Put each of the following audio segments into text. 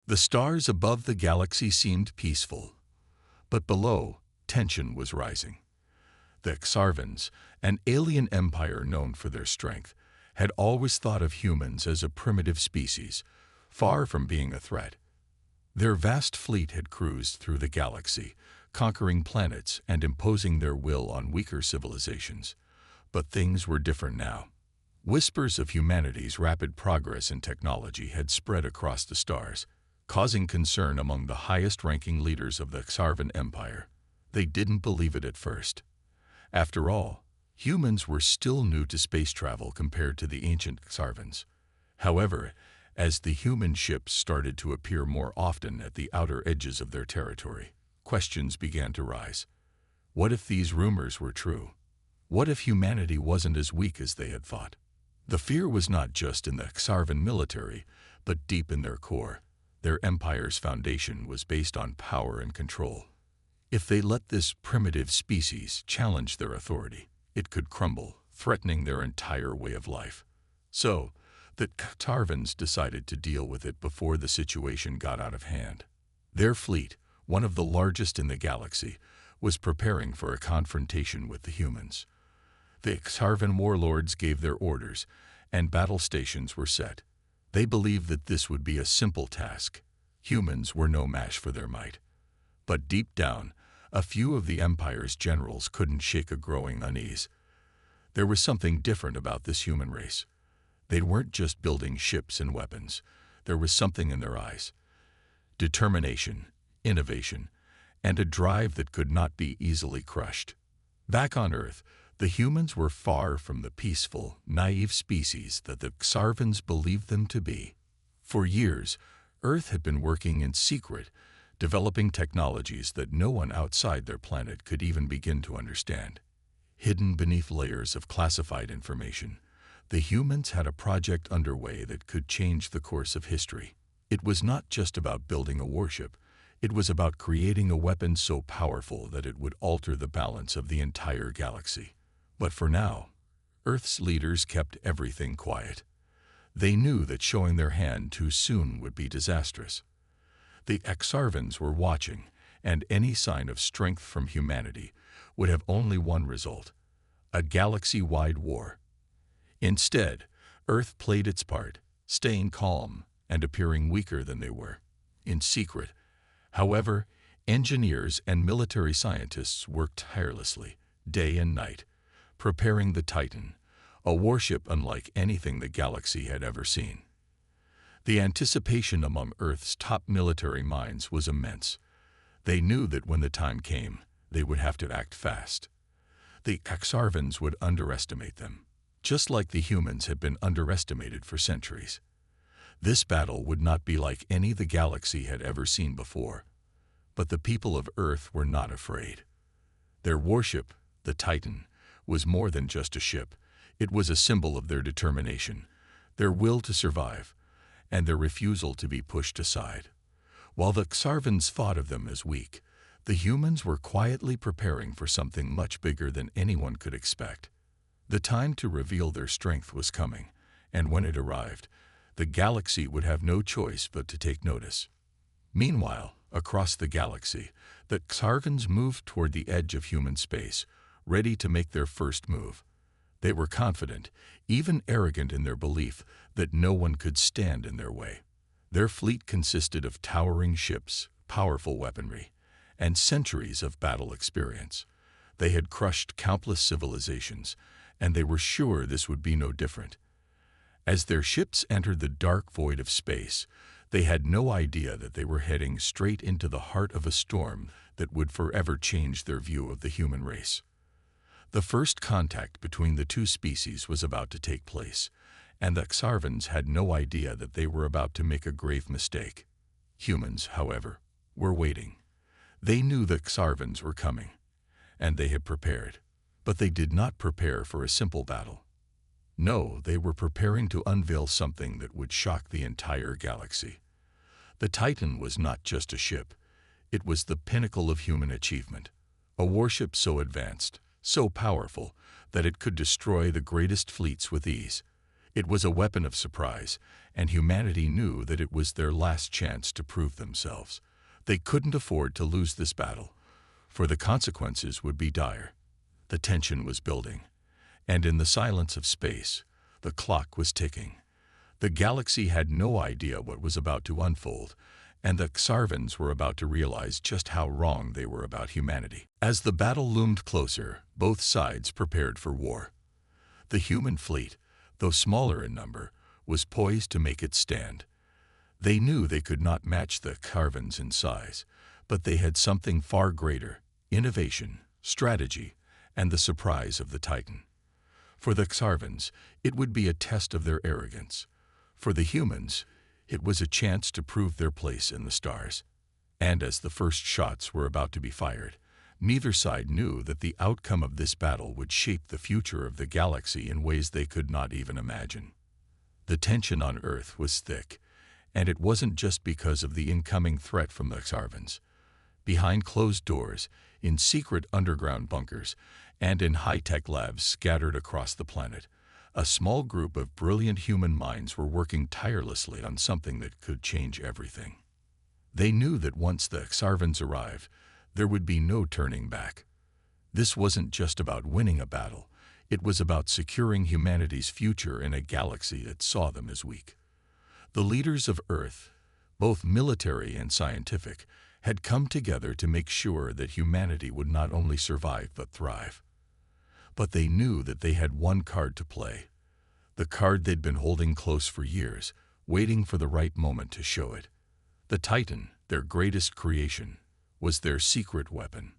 The stars above the galaxy seemed peaceful, but below, tension was rising. The Xarvans, an alien empire known for their strength, had always thought of humans as a primitive species, far from being a threat. Their vast fleet had cruised through the galaxy, conquering planets and imposing their will on weaker civilizations. But things were different now. Whispers of humanity's rapid progress in technology had spread across the stars, causing concern among the highest-ranking leaders of the Xarvan Empire. They didn't believe it at first. After all, humans were still new to space travel compared to the ancient Xarvans. However, as the human ships started to appear more often at the outer edges of their territory, questions began to rise. What if these rumors were true? What if humanity wasn't as weak as they had thought? The fear was not just in the Xarvan military, but deep in their core. Their empire's foundation was based on power and control. If they let this primitive species challenge their authority, it could crumble, threatening their entire way of life. So, the Xarvans decided to deal with it before the situation got out of hand. Their fleet, one of the largest in the galaxy, was preparing for a confrontation with the humans. The Xarvan warlords gave their orders, and battle stations were set. They believed that this would be a simple task. Humans were no match for their might. But deep down, a few of the Empire's generals couldn't shake a growing unease. There was something different about this human race. They weren't just building ships and weapons. There was something in their eyes. Determination, innovation, and a drive that could not be easily crushed. Back on Earth, the humans were far from the peaceful, naive species that the Xarvans believed them to be. For years, Earth had been working in secret, developing technologies that no one outside their planet could even begin to understand. Hidden beneath layers of classified information, the humans had a project underway that could change the course of history. It was not just about building a warship. It was about creating a weapon so powerful that it would alter the balance of the entire galaxy. But for now, Earth's leaders kept everything quiet. They knew that showing their hand too soon would be disastrous. The Xarvans were watching, and any sign of strength from humanity would have only one result: a galaxy-wide war. Instead, Earth played its part, staying calm and appearing weaker than they were. In secret, however, engineers and military scientists worked tirelessly, day and night, preparing the Titan, a warship unlike anything the galaxy had ever seen. The anticipation among Earth's top military minds was immense. They knew that when the time came, they would have to act fast. The Xarvans would underestimate them, just like the humans had been underestimated for centuries. This battle would not be like any the galaxy had ever seen before. But the people of Earth were not afraid. Their warship, the Titan, was more than just a ship. It was a symbol of their determination, their will to survive, and their refusal to be pushed aside. While the Xarvans thought of them as weak, the humans were quietly preparing for something much bigger than anyone could expect. The time to reveal their strength was coming, and when it arrived, the galaxy would have no choice but to take notice. Meanwhile, across the galaxy, the Xarvans moved toward the edge of human space, ready to make their first move. They were confident, even arrogant in their belief that no one could stand in their way. Their fleet consisted of towering ships, powerful weaponry, and centuries of battle experience. They had crushed countless civilizations, and they were sure this would be no different. As their ships entered the dark void of space, they had no idea that they were heading straight into the heart of a storm that would forever change their view of the human race. The first contact between the two species was about to take place, and the Xarvans had no idea that they were about to make a grave mistake. Humans, however, were waiting. They knew the Xarvans were coming, and they had prepared. But they did not prepare for a simple battle. No, they were preparing to unveil something that would shock the entire galaxy. The Titan was not just a ship. It was the pinnacle of human achievement, a warship so advanced, so powerful, that it could destroy the greatest fleets with ease. It was a weapon of surprise, and humanity knew that it was their last chance to prove themselves. They couldn't afford to lose this battle, for the consequences would be dire. The tension was building, and in the silence of space, the clock was ticking. The galaxy had no idea what was about to unfold, and the Xarvans were about to realize just how wrong they were about humanity. As the battle loomed closer, both sides prepared for war. The human fleet, though smaller in number, was poised to make its stand. They knew they could not match the Xarvans in size, but they had something far greater: innovation, strategy, and the surprise of the Titan. For the Xarvans, it would be a test of their arrogance. For the humans, it was a chance to prove their place in the stars. And as the first shots were about to be fired, neither side knew that the outcome of this battle would shape the future of the galaxy in ways they could not even imagine. The tension on Earth was thick, and it wasn't just because of the incoming threat from the Xarvans. Behind closed doors, in secret underground bunkers, and in high-tech labs scattered across the planet, a small group of brilliant human minds were working tirelessly on something that could change everything. They knew that once the Xarvans arrived, there would be no turning back. This wasn't just about winning a battle, it was about securing humanity's future in a galaxy that saw them as weak. The leaders of Earth, both military and scientific, had come together to make sure that humanity would not only survive but thrive. But they knew that they had one card to play, the card they'd been holding close for years, waiting for the right moment to show it. The Titan, their greatest creation, was their secret weapon.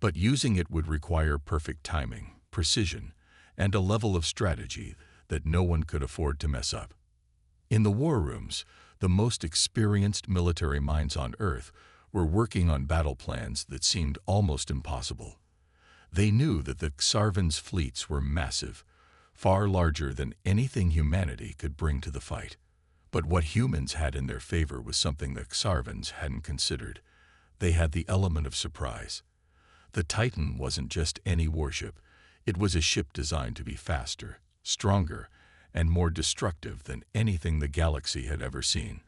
But using it would require perfect timing, precision, and a level of strategy that no one could afford to mess up. In the war rooms, the most experienced military minds on Earth were working on battle plans that seemed almost impossible. They knew that the Xarvans' fleets were massive, far larger than anything humanity could bring to the fight. But what humans had in their favor was something the Xarvans hadn't considered. They had the element of surprise. The Titan wasn't just any warship. It was a ship designed to be faster, stronger, and more destructive than anything the galaxy had ever seen.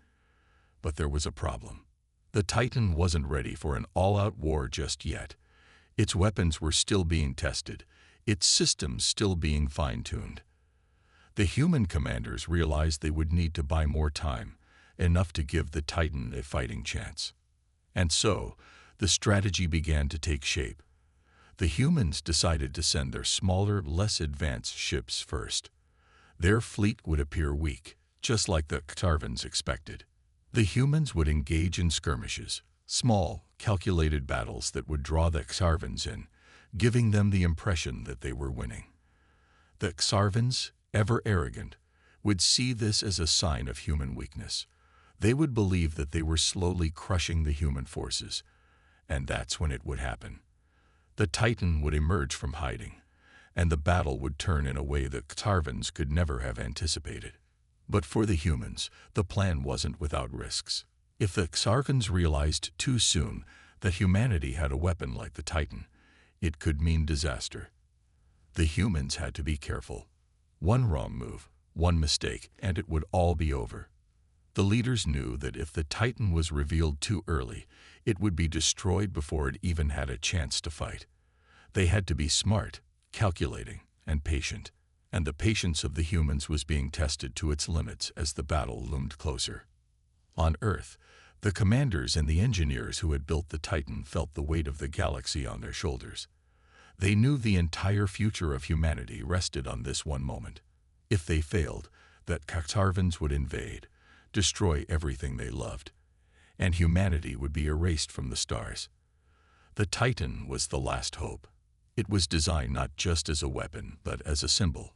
But there was a problem. The Titan wasn't ready for an all-out war just yet. Its weapons were still being tested, its systems still being fine-tuned. The human commanders realized they would need to buy more time, enough to give the Titan a fighting chance. And so, the strategy began to take shape. The humans decided to send their smaller, less advanced ships first. Their fleet would appear weak, just like the Xarvans expected. The humans would engage in skirmishes, small, calculated battles that would draw the Xarvans in, giving them the impression that they were winning. The Xarvans, ever arrogant, would see this as a sign of human weakness. They would believe that they were slowly crushing the human forces, and that's when it would happen. The Titan would emerge from hiding, and the battle would turn in a way the Xarvans could never have anticipated. But for the humans, the plan wasn't without risks. If the Xarvans realized too soon that humanity had a weapon like the Titan, it could mean disaster. The humans had to be careful. One wrong move, one mistake, and it would all be over. The leaders knew that if the Titan was revealed too early, it would be destroyed before it even had a chance to fight. They had to be smart, calculating, and patient, and the patience of the humans was being tested to its limits as the battle loomed closer. On Earth, the commanders and the engineers who had built the Titan felt the weight of the galaxy on their shoulders. They knew the entire future of humanity rested on this one moment. If they failed, the Xarvans would invade, destroy everything they loved, and humanity would be erased from the stars. The Titan was the last hope. It was designed not just as a weapon, but as a symbol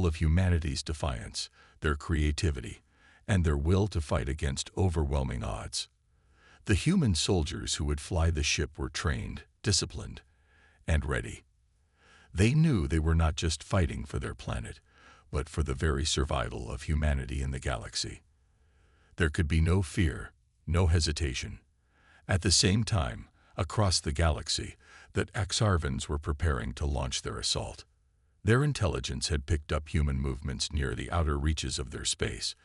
of humanity's defiance, their creativity, and their will to fight against overwhelming odds. The human soldiers who would fly the ship were trained, disciplined, and ready. They knew they were not just fighting for their planet, but for the very survival of humanity in the galaxy. There could be no fear, no hesitation. At the same time, across the galaxy, the Xarvans were preparing to launch their assault. Their intelligence had picked up human movements near the outer reaches of their space,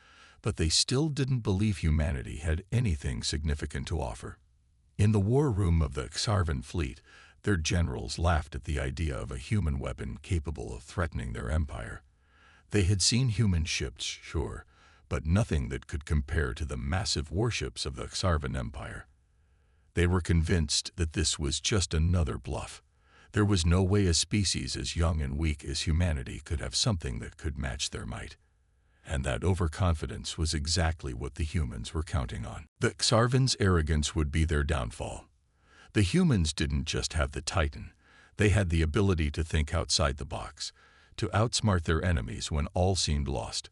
but they still didn't believe humanity had anything significant to offer. In the war room of the Xarvan fleet, their generals laughed at the idea of a human weapon capable of threatening their empire. They had seen human ships, sure, but nothing that could compare to the massive warships of the Xarvan Empire. They were convinced that this was just another bluff. There was no way a species as young and weak as humanity could have something that could match their might. And that overconfidence was exactly what the humans were counting on. The Xarvan's arrogance would be their downfall. The humans didn't just have the Titan, they had the ability to think outside the box, to outsmart their enemies when all seemed lost.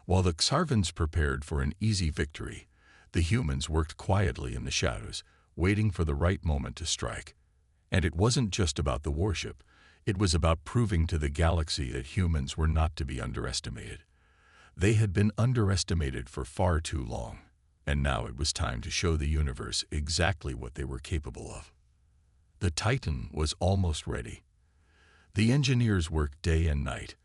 While the Xarvans prepared for an easy victory, the humans worked quietly in the shadows, waiting for the right moment to strike. And it wasn't just about the warship, it was about proving to the galaxy that humans were not to be underestimated. They had been underestimated for far too long, and now it was time to show the universe exactly what they were capable of. The Titan was almost ready. The engineers worked day and night,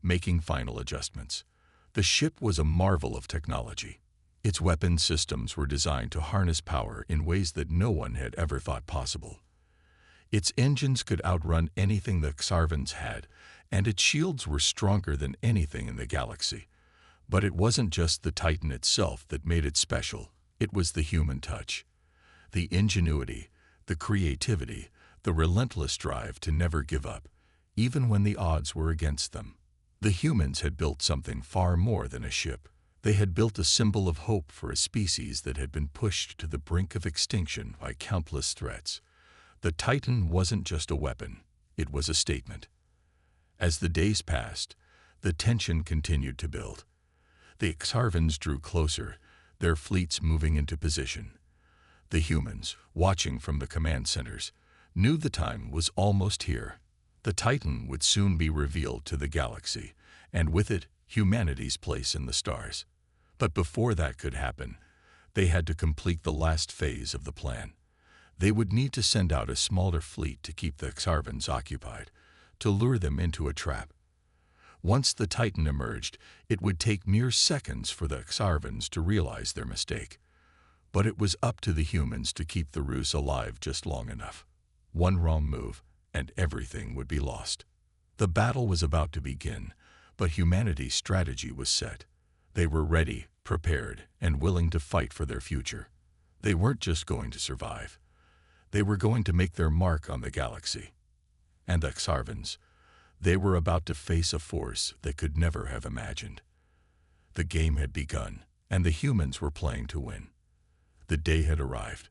making final adjustments. The ship was a marvel of technology. Its weapon systems were designed to harness power in ways that no one had ever thought possible. Its engines could outrun anything the Xarvans had, and its shields were stronger than anything in the galaxy. But it wasn't just the Titan itself that made it special, it was the human touch. The ingenuity, the creativity, the relentless drive to never give up, even when the odds were against them. The humans had built something far more than a ship. They had built a symbol of hope for a species that had been pushed to the brink of extinction by countless threats. The Titan wasn't just a weapon, it was a statement. As the days passed, the tension continued to build. The Xarvans drew closer, their fleets moving into position. The humans, watching from the command centers, knew the time was almost here. The Titan would soon be revealed to the galaxy, and with it, humanity's place in the stars. But before that could happen, they had to complete the last phase of the plan. They would need to send out a smaller fleet to keep the Xarvans occupied, to lure them into a trap. Once the Titan emerged, it would take mere seconds for the Xarvans to realize their mistake. But it was up to the humans to keep the ruse alive just long enough. One wrong move, and everything would be lost. The battle was about to begin, but humanity's strategy was set. They were ready, prepared, and willing to fight for their future. They weren't just going to survive. They were going to make their mark on the galaxy. And the Xarvans, they were about to face a force they could never have imagined. The game had begun, and the humans were playing to win. The day had arrived.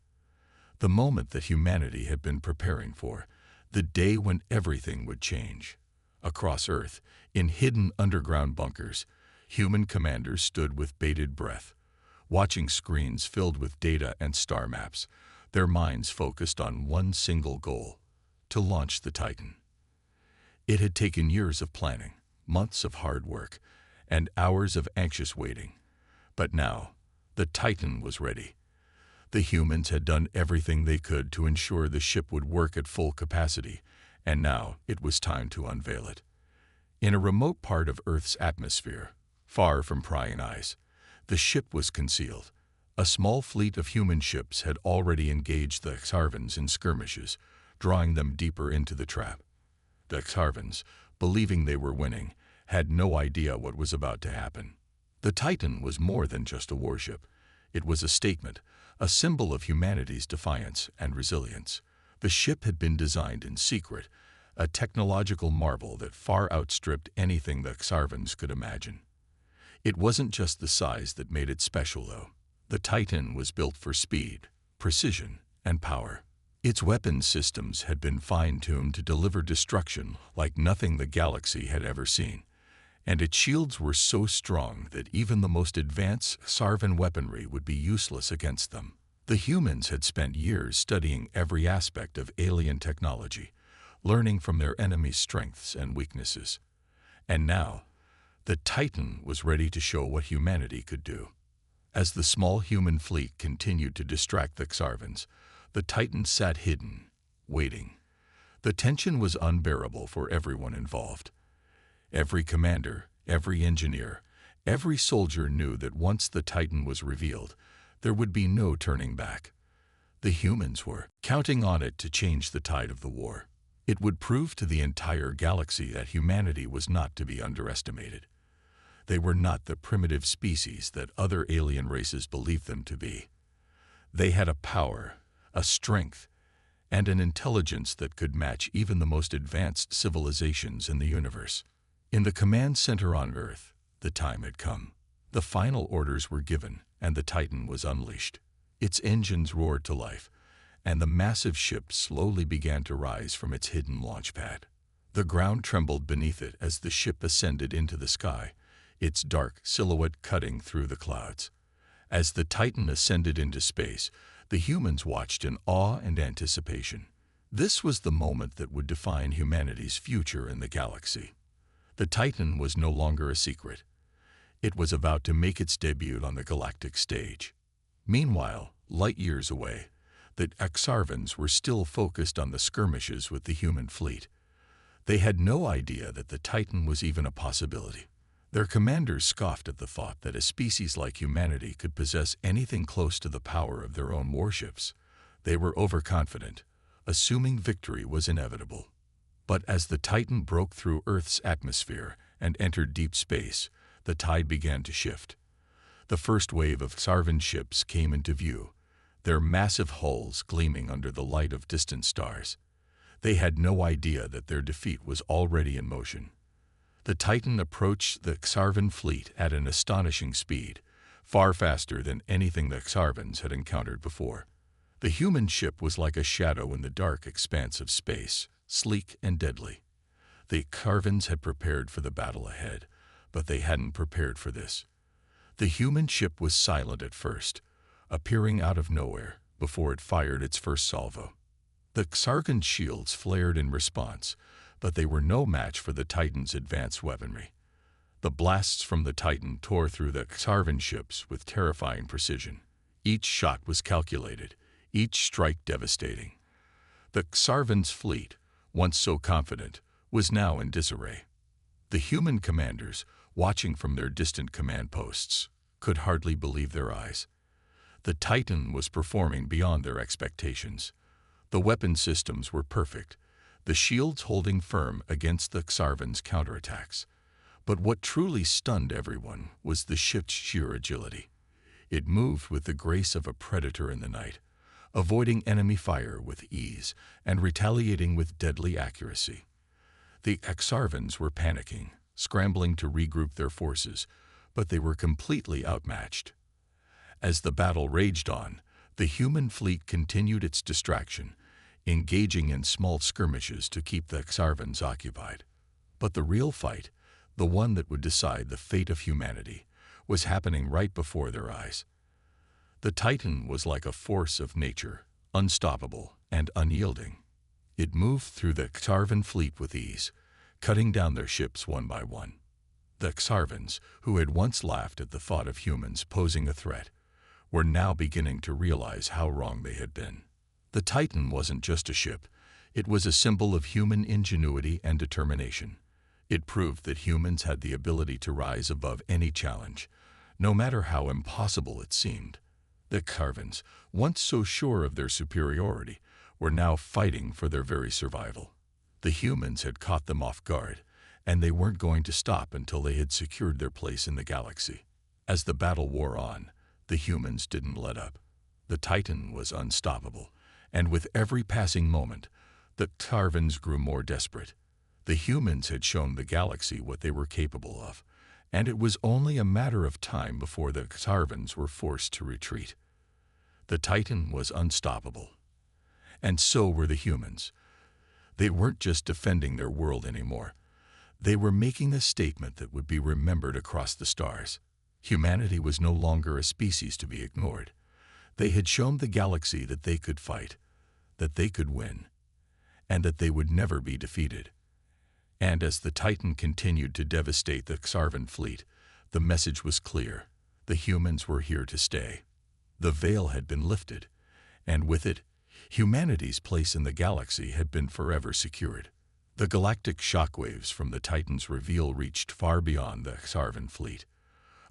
The moment that humanity had been preparing for. The day when everything would change. Across Earth, in hidden underground bunkers, human commanders stood with bated breath, watching screens filled with data and star maps, their minds focused on one single goal: to launch the Titan. It had taken years of planning, months of hard work, and hours of anxious waiting. But now, the Titan was ready. The humans had done everything they could to ensure the ship would work at full capacity, and now it was time to unveil it. In a remote part of Earth's atmosphere, far from prying eyes, the ship was concealed. A small fleet of human ships had already engaged the Xarvans in skirmishes, drawing them deeper into the trap. The Xarvans, believing they were winning, had no idea what was about to happen. The Titan was more than just a warship. It was a statement, a symbol of humanity's defiance and resilience. The ship had been designed in secret, a technological marvel that far outstripped anything the Xarvans could imagine. It wasn't just the size that made it special, though. The Titan was built for speed, precision, and power. Its weapons systems had been fine-tuned to deliver destruction like nothing the galaxy had ever seen, and its shields were so strong that even the most advanced Xarvan weaponry would be useless against them. The humans had spent years studying every aspect of alien technology, learning from their enemies' strengths and weaknesses. And now, the Titan was ready to show what humanity could do. As the small human fleet continued to distract the Xarvans, the Titan sat hidden, waiting. The tension was unbearable for everyone involved. Every commander, every engineer, every soldier knew that once the Titan was revealed, there would be no turning back. The humans were counting on it to change the tide of the war. It would prove to the entire galaxy that humanity was not to be underestimated. They were not the primitive species that other alien races believed them to be. They had a power, a strength, and an intelligence that could match even the most advanced civilizations in the universe. In the command center on Earth, the time had come. The final orders were given, and the Titan was unleashed. Its engines roared to life, and the massive ship slowly began to rise from its hidden launch pad. The ground trembled beneath it as the ship ascended into the sky, its dark silhouette cutting through the clouds. As the Titan ascended into space, the humans watched in awe and anticipation. This was the moment that would define humanity's future in the galaxy. The Titan was no longer a secret. It was about to make its debut on the galactic stage. Meanwhile, light years away, the Exarvans were still focused on the skirmishes with the human fleet. They had no idea that the Titan was even a possibility. Their commanders scoffed at the thought that a species like humanity could possess anything close to the power of their own warships. They were overconfident, assuming victory was inevitable. But as the Titan broke through Earth's atmosphere and entered deep space, the tide began to shift. The first wave of Exarvan ships came into view, their massive hulls gleaming under the light of distant stars. They had no idea that their defeat was already in motion. The Titan approached the Exarvan fleet at an astonishing speed, far faster than anything the Exarvans had encountered before. The human ship was like a shadow in the dark expanse of space, sleek and deadly. The Exarvans had prepared for the battle ahead, but they hadn't prepared for this. The human ship was silent at first, appearing out of nowhere before it fired its first salvo. The Exarvan shields flared in response, but they were no match for the Titan's advanced weaponry. The blasts from the Titan tore through the Exarvan ships with terrifying precision. Each shot was calculated, each strike devastating. The Exarvan's fleet, once so confident, was now in disarray. The human commanders, watching from their distant command posts, could hardly believe their eyes. The Titan was performing beyond their expectations. The weapon systems were perfect, the shields holding firm against the Exarvan's counterattacks. But what truly stunned everyone was the ship's sheer agility. It moved with the grace of a predator in the night, avoiding enemy fire with ease and retaliating with deadly accuracy. The Exarvans were panicking, scrambling to regroup their forces, but they were completely outmatched. As the battle raged on, the human fleet continued its distraction, engaging in small skirmishes to keep the Exarvans occupied. But the real fight, the one that would decide the fate of humanity, was happening right before their eyes. The Titan was like a force of nature, unstoppable and unyielding. It moved through the Exarvan fleet with ease, cutting down their ships one by one. The Exarvans, who had once laughed at the thought of humans posing a threat, were now beginning to realize how wrong they had been. The Titan wasn't just a ship, it was a symbol of human ingenuity and determination. It proved that humans had the ability to rise above any challenge, no matter how impossible it seemed. The Exarvans, once so sure of their superiority, were now fighting for their very survival. The humans had caught them off guard, and they weren't going to stop until they had secured their place in the galaxy. As the battle wore on, the humans didn't let up. The Titan was unstoppable, and with every passing moment, the Exarvans grew more desperate. The humans had shown the galaxy what they were capable of, and it was only a matter of time before the Exarvans were forced to retreat. The Titan was unstoppable, and so were the humans. They weren't just defending their world anymore. They were making a statement that would be remembered across the stars. Humanity was no longer a species to be ignored. They had shown the galaxy that they could fight, that they could win, and that they would never be defeated. And as the Titan continued to devastate the Exarvan fleet, the message was clear. The humans were here to stay. The veil had been lifted, and with it, humanity's place in the galaxy had been forever secured. The galactic shockwaves from the Titan's reveal reached far beyond the Xarvan fleet.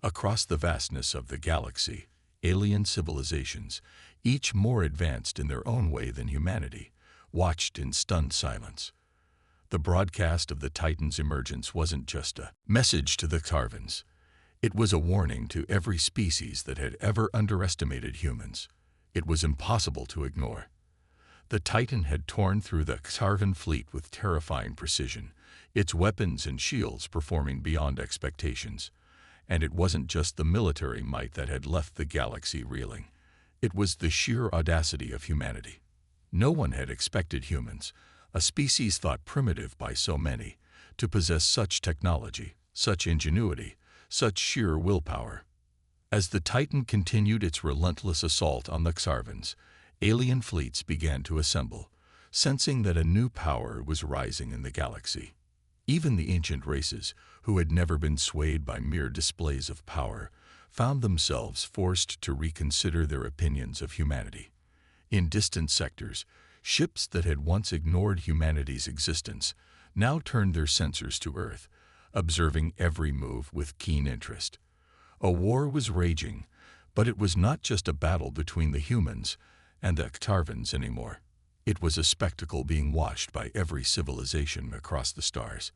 Across the vastness of the galaxy, alien civilizations, each more advanced in their own way than humanity, watched in stunned silence. The broadcast of the Titan's emergence wasn't just a message to the Xarvans. It was a warning to every species that had ever underestimated humans. It was impossible to ignore. The Titan had torn through the Xarvan fleet with terrifying precision, its weapons and shields performing beyond expectations. And it wasn't just the military might that had left the galaxy reeling. It was the sheer audacity of humanity. No one had expected humans, a species thought primitive by so many, to possess such technology, such ingenuity, such sheer willpower. As the Titan continued its relentless assault on the Xarvans, alien fleets began to assemble, sensing that a new power was rising in the galaxy. Even the ancient races, who had never been swayed by mere displays of power, found themselves forced to reconsider their opinions of humanity. In distant sectors, ships that had once ignored humanity's existence now turned their sensors to Earth, observing every move with keen interest. A war was raging, but it was not just a battle between the humans and the Xarvans anymore. It was a spectacle being watched by every civilization across the stars.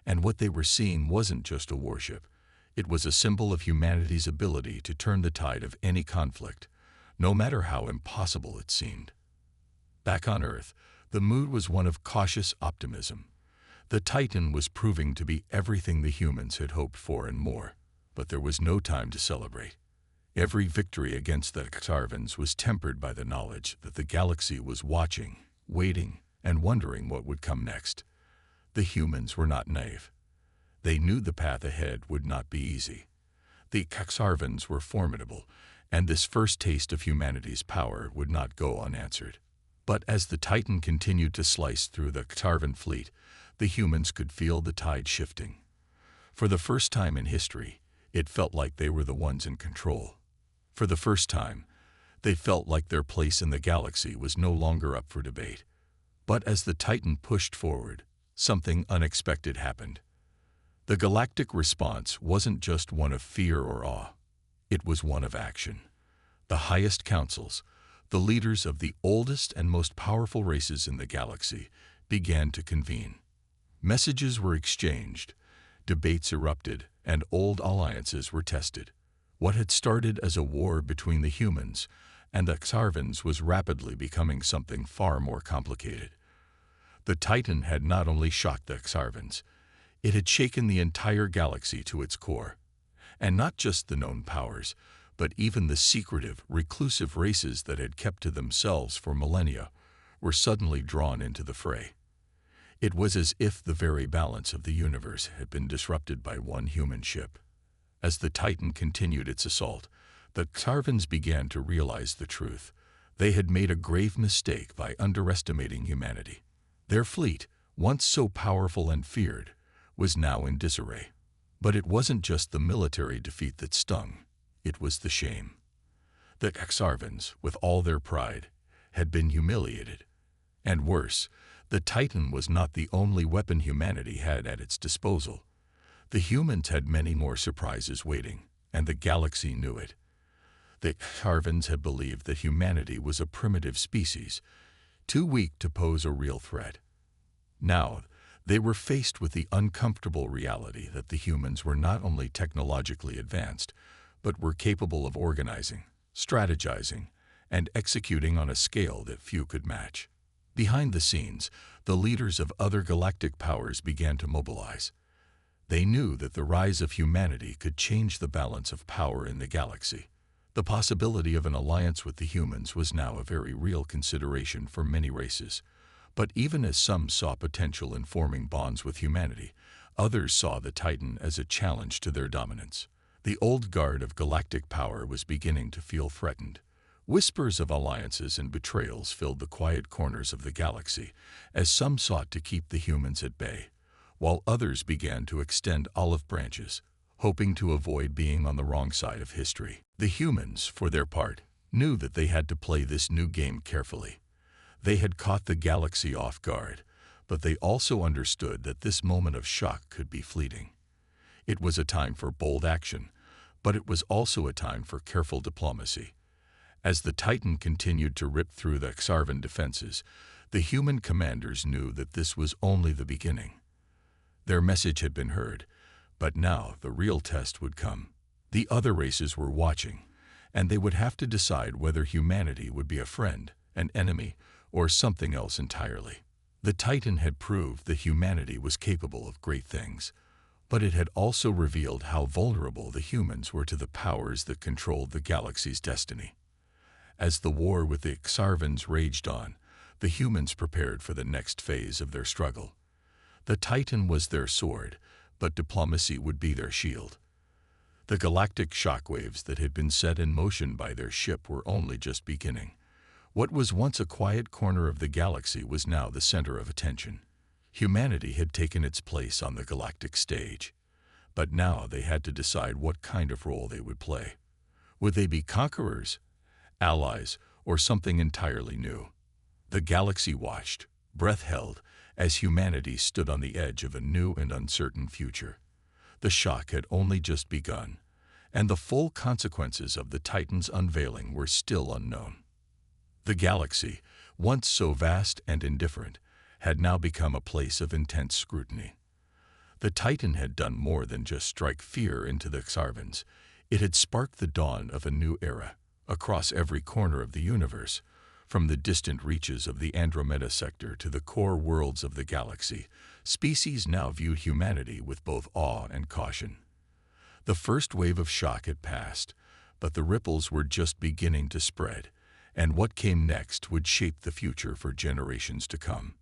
And what they were seeing wasn't just a warship. It was a symbol of humanity's ability to turn the tide of any conflict, no matter how impossible it seemed. Back on Earth, the mood was one of cautious optimism. The Titan was proving to be everything the humans had hoped for and more, but there was no time to celebrate. Every victory against the Xarvans was tempered by the knowledge that the galaxy was watching, waiting, and wondering what would come next. The humans were not naive. They knew the path ahead would not be easy. The Xarvans were formidable, and this first taste of humanity's power would not go unanswered. But as the Titan continued to slice through the Xarvan fleet, the humans could feel the tide shifting. For the first time in history, it felt like they were the ones in control. For the first time, they felt like their place in the galaxy was no longer up for debate. But as the Titan pushed forward, something unexpected happened. The galactic response wasn't just one of fear or awe. It was one of action. The highest councils, the leaders of the oldest and most powerful races in the galaxy, began to convene. Messages were exchanged, debates erupted, and old alliances were tested. What had started as a war between the humans and the Xarvans was rapidly becoming something far more complicated. The Titan had not only shocked the Xarvans, it had shaken the entire galaxy to its core. And not just the known powers, but even the secretive, reclusive races that had kept to themselves for millennia were suddenly drawn into the fray. It was as if the very balance of the universe had been disrupted by one human ship. As the Titan continued its assault, the Xarvans began to realize the truth. They had made a grave mistake by underestimating humanity. Their fleet, once so powerful and feared, was now in disarray. But it wasn't just the military defeat that stung, it was the shame. The Xarvans, with all their pride, had been humiliated. And worse, the Titan was not the only weapon humanity had at its disposal. The humans had many more surprises waiting, and the galaxy knew it. The Xarvans had believed that humanity was a primitive species, too weak to pose a real threat. Now, they were faced with the uncomfortable reality that the humans were not only technologically advanced, but were capable of organizing, strategizing, and executing on a scale that few could match. Behind the scenes, the leaders of other galactic powers began to mobilize. They knew that the rise of humanity could change the balance of power in the galaxy. The possibility of an alliance with the humans was now a very real consideration for many races. But even as some saw potential in forming bonds with humanity, others saw the Titan as a challenge to their dominance. The old guard of galactic power was beginning to feel threatened. Whispers of alliances and betrayals filled the quiet corners of the galaxy, as some sought to keep the humans at bay, while others began to extend olive branches, hoping to avoid being on the wrong side of history. The humans, for their part, knew that they had to play this new game carefully. They had caught the galaxy off guard, but they also understood that this moment of shock could be fleeting. It was a time for bold action, but it was also a time for careful diplomacy. As the Titan continued to rip through the Xarvan defenses, the human commanders knew that this was only the beginning. Their message had been heard, but now the real test would come. The other races were watching, and they would have to decide whether humanity would be a friend, an enemy, or something else entirely. The Titan had proved that humanity was capable of great things, but it had also revealed how vulnerable the humans were to the powers that controlled the galaxy's destiny. As the war with the Xarvans raged on, the humans prepared for the next phase of their struggle. The Titan was their sword, but diplomacy would be their shield. The galactic shockwaves that had been set in motion by their ship were only just beginning. What was once a quiet corner of the galaxy was now the center of attention. Humanity had taken its place on the galactic stage, but now they had to decide what kind of role they would play. Would they be conquerors, allies, or something entirely new? The galaxy watched, breath held, as humanity stood on the edge of a new and uncertain future. The shock had only just begun, and the full consequences of the Titan's unveiling were still unknown. The galaxy, once so vast and indifferent, had now become a place of intense scrutiny. The Titan had done more than just strike fear into the Xarvans. It had sparked the dawn of a new era. Across every corner of the universe, from the distant reaches of the Andromeda sector to the core worlds of the galaxy, species now viewed humanity with both awe and caution. The first wave of shock had passed, but the ripples were just beginning to spread, and what came next would shape the future for generations to come.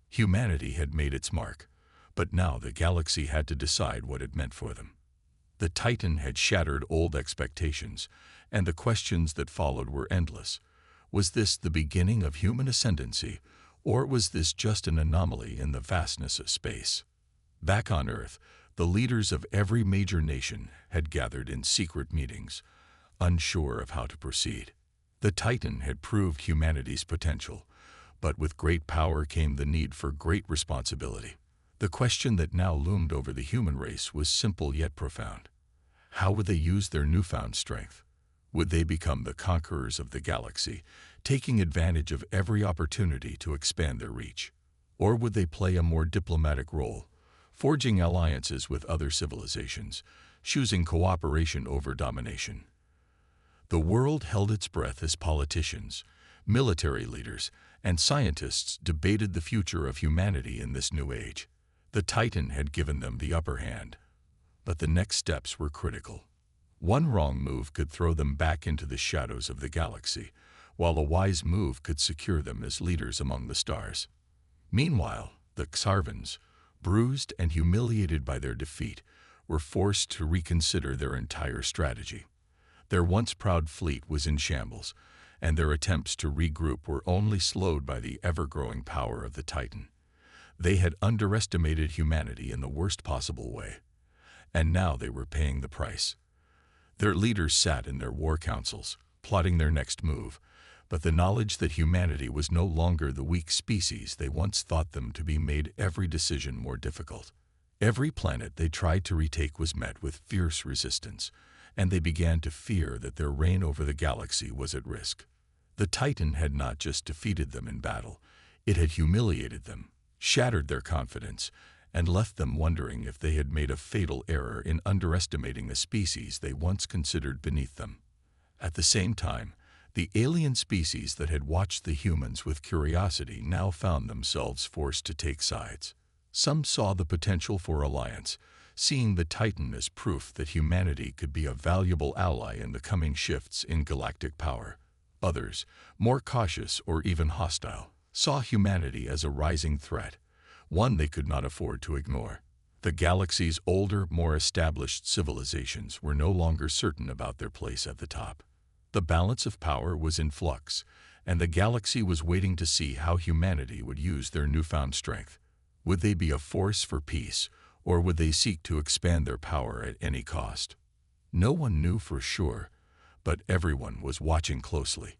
Humanity had made its mark, but now the galaxy had to decide what it meant for them. The Titan had shattered old expectations, and the questions that followed were endless. Was this the beginning of human ascendancy, or was this just an anomaly in the vastness of space? Back on Earth, the leaders of every major nation had gathered in secret meetings, unsure of how to proceed. The Titan had proved humanity's potential, but with great power came the need for great responsibility. The question that now loomed over the human race was simple yet profound. How would they use their newfound strength? Would they become the conquerors of the galaxy, taking advantage of every opportunity to expand their reach? Or would they play a more diplomatic role, forging alliances with other civilizations, choosing cooperation over domination? The world held its breath as politicians, military leaders, and scientists debated the future of humanity in this new age. The Titan had given them the upper hand, but the next steps were critical. One wrong move could throw them back into the shadows of the galaxy, while a wise move could secure them as leaders among the stars. Meanwhile, the Xarvans, bruised and humiliated by their defeat, were forced to reconsider their entire strategy. Their once proud fleet was in shambles, and their attempts to regroup were only slowed by the ever-growing power of the Titan. They had underestimated humanity in the worst possible way, and now they were paying the price. Their leaders sat in their war councils, plotting their next move, but the knowledge that humanity was no longer the weak species they once thought them to be made every decision more difficult. Every planet they tried to retake was met with fierce resistance, and they began to fear that their reign over the galaxy was at risk. The Titan had not just defeated them in battle, it had humiliated them, shattered their confidence, and left them wondering if they had made a fatal error in underestimating a species they once considered beneath them. At the same time, the alien species that had watched the humans with curiosity now found themselves forced to take sides. Some saw the potential for alliance, seeing the Titan as proof that humanity could be a valuable ally in the coming shifts in galactic power. Others, more cautious or even hostile, saw humanity as a rising threat, one they could not afford to ignore. The galaxy's older, more established civilizations were no longer certain about their place at the top. The balance of power was in flux, and the galaxy was waiting to see how humanity would use their newfound strength. Would they be a force for peace, or would they seek to expand their power at any cost? No one knew for sure, but everyone was watching closely.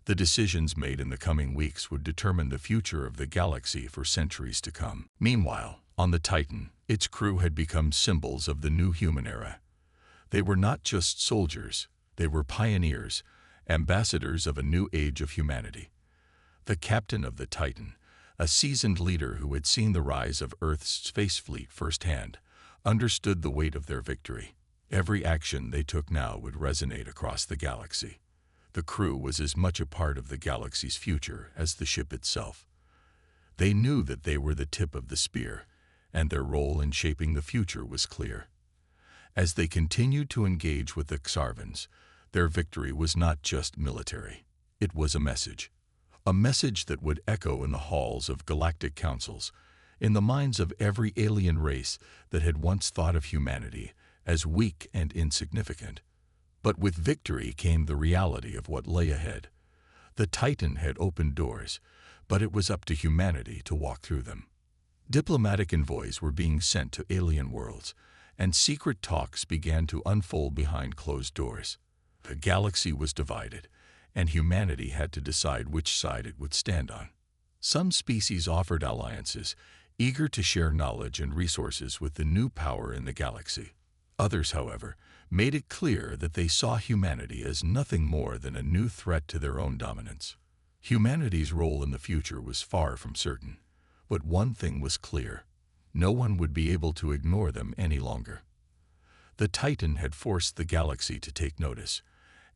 The decisions made in the coming weeks would determine the future of the galaxy for centuries to come. Meanwhile, on the Titan, its crew had become symbols of the new human era. They were not just soldiers, they were pioneers, ambassadors of a new age of humanity. The captain of the Titan, a seasoned leader who had seen the rise of Earth's space fleet firsthand, understood the weight of their victory. Every action they took now would resonate across the galaxy. The crew was as much a part of the galaxy's future as the ship itself. They knew that they were the tip of the spear, and their role in shaping the future was clear. As they continued to engage with the Xarvans, their victory was not just military. It was a message that would echo in the halls of galactic councils, in the minds of every alien race that had once thought of humanity as weak and insignificant. But with victory came the reality of what lay ahead. The Titan had opened doors, but it was up to humanity to walk through them. Diplomatic envoys were being sent to alien worlds, and secret talks began to unfold behind closed doors. The galaxy was divided, and humanity had to decide which side it would stand on. Some species offered alliances, eager to share knowledge and resources with the new power in the galaxy. Others, however, made it clear that they saw humanity as nothing more than a new threat to their own dominance. Humanity's role in the future was far from certain, but one thing was clear: no one would be able to ignore them any longer. The Titan had forced the galaxy to take notice,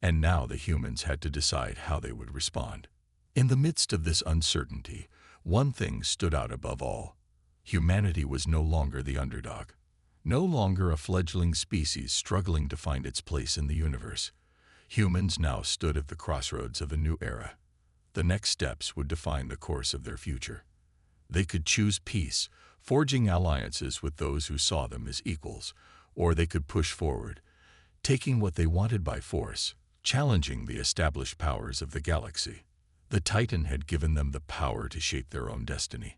and now the humans had to decide how they would respond. In the midst of this uncertainty, one thing stood out above all. Humanity was no longer the underdog. No longer a fledgling species struggling to find its place in the universe. Humans now stood at the crossroads of a new era. The next steps would define the course of their future. They could choose peace, forging alliances with those who saw them as equals, or they could push forward, taking what they wanted by force, challenging the established powers of the galaxy. The Titan had given them the power to shape their own destiny,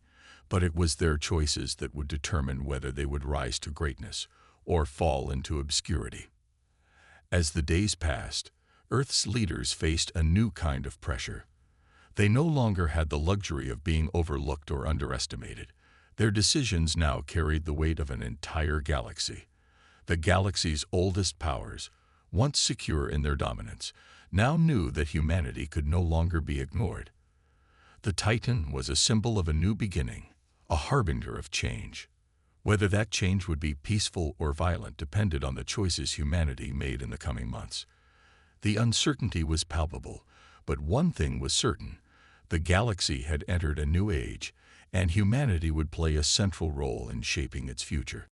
but it was their choices that would determine whether they would rise to greatness or fall into obscurity. As the days passed, Earth's leaders faced a new kind of pressure. They no longer had the luxury of being overlooked or underestimated. Their decisions now carried the weight of an entire galaxy. The galaxy's oldest powers, once secure in their dominance, now knew that humanity could no longer be ignored. The Titan was a symbol of a new beginning, a harbinger of change. Whether that change would be peaceful or violent depended on the choices humanity made in the coming months. The uncertainty was palpable, but one thing was certain: the galaxy had entered a new age, and humanity would play a central role in shaping its future.